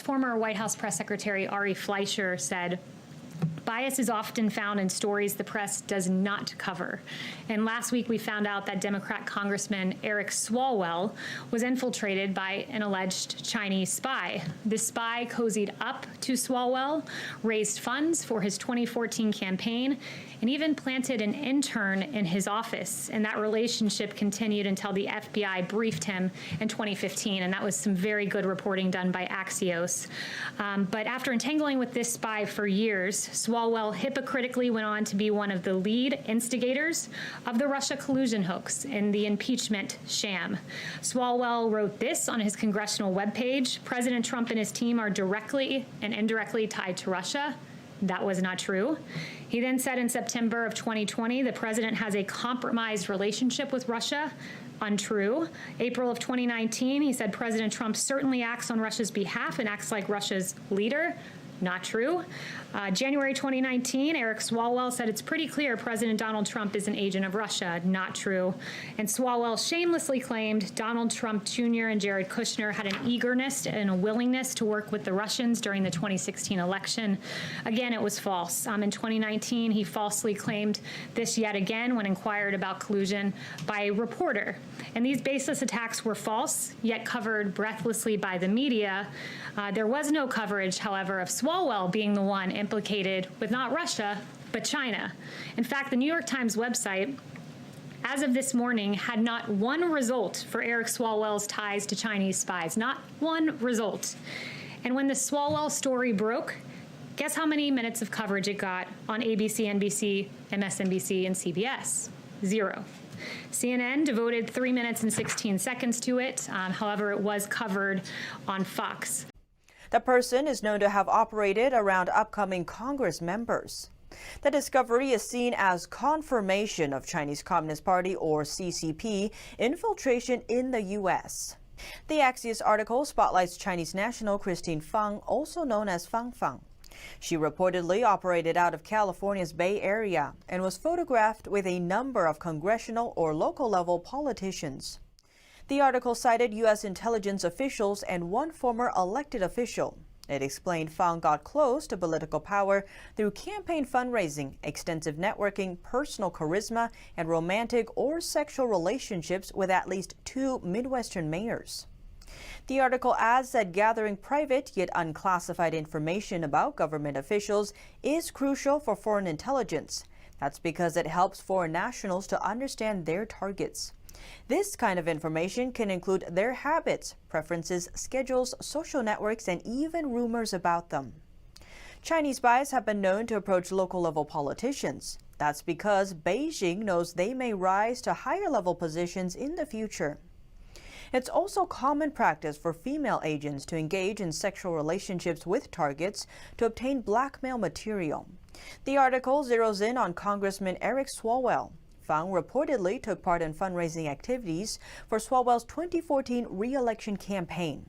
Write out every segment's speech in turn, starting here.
former White House press secretary Ari Fleischer said, "Bias is often found in stories the press does not cover." And last week we found out that Democrat Congressman Eric Swalwell was infiltrated by an alleged Chinese spy. This spy cozied up to Swalwell, raised funds for his 2014 campaign, and even planted an intern in his office. And that relationship continued until the FBI briefed him in 2015. And that was some very good reporting done by Axios. But after entangling with this spy for years, Swalwell hypocritically went on to be one of the lead instigators of the Russia collusion hoax in the impeachment sham. Swalwell wrote this on his congressional webpage: "President Trump and his team are directly and indirectly tied to Russia." That was not true. He then said in September of 2020, the president has a compromised relationship with Russia. Untrue. April of 2019, he said President Trump certainly acts on Russia's behalf and acts like Russia's leader. Not true. January 2019, Eric Swalwell said it's pretty clear President Donald Trump is an agent of Russia. Not true. And Swalwell shamelessly claimed Donald Trump Jr. and Jared Kushner had an eagerness and a willingness to work with the Russians during the 2016 election. Again, it was false. In 2019, he falsely claimed this yet again when inquired about collusion by a reporter. And these baseless attacks were false, yet covered breathlessly by the media. There was no coverage, however, of Swalwell being the one implicated with not Russia, but China. In fact, the New York Times website, as of this morning, had not one result for Eric Swalwell's ties to Chinese spies. Not one result. And when the Swalwell story broke, guess how many minutes of coverage it got on ABC, NBC, MSNBC, and CBS? 0. CNN devoted 3 minutes and 16 seconds to it. However, it was covered on Fox. The person is known to have operated around upcoming Congress members. The discovery is seen as confirmation of Chinese Communist Party, or CCP, infiltration in the U.S. The Axios article spotlights Chinese national Christine Fang, also known as Fang Fang. She reportedly operated out of California's Bay Area and was photographed with a number of congressional or local-level politicians. The article cited U.S. intelligence officials and one former elected official. It explained Fang got close to political power through campaign fundraising, extensive networking, personal charisma, and romantic or sexual relationships with at least 2 Midwestern mayors. The article adds that gathering private yet unclassified information about government officials is crucial for foreign intelligence. That's because it helps foreign nationals to understand their targets. This kind of information can include their habits, preferences, schedules, social networks, and even rumors about them. Chinese spies have been known to approach local-level politicians. That's because Beijing knows they may rise to higher-level positions in the future. It's also common practice for female agents to engage in sexual relationships with targets to obtain blackmail material. The article zeroes in on Congressman Eric Swalwell. Fang reportedly took part in fundraising activities for Swalwell's 2014 re-election campaign.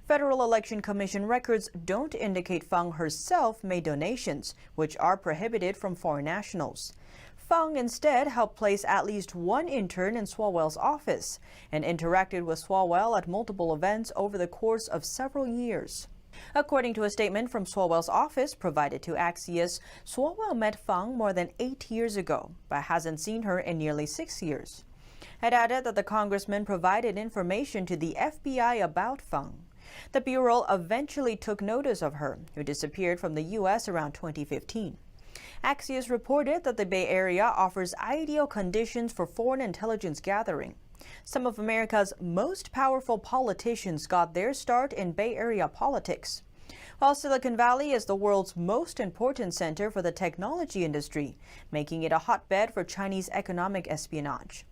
Federal Election Commission records don't indicate Fang herself made donations, which are prohibited from foreign nationals. Fang instead helped place at least one intern in Swalwell's office and interacted with Swalwell at multiple events over the course of several years. According to a statement from Swalwell's office provided to Axios, Swalwell met Fang more than 8 years ago, but hasn't seen her in nearly 6 years. It added that the congressman provided information to the FBI about Fang. The Bureau eventually took notice of her, who disappeared from the U.S. around 2015. Axios reported that the Bay Area offers ideal conditions for foreign intelligence gathering. Some of America's most powerful politicians got their start in Bay Area politics. While Silicon Valley is the world's most important center for the technology industry, making it a hotbed for Chinese economic espionage.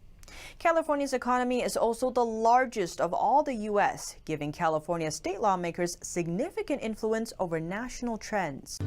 California's economy is also the largest of all the U.S., giving California state lawmakers significant influence over national trends.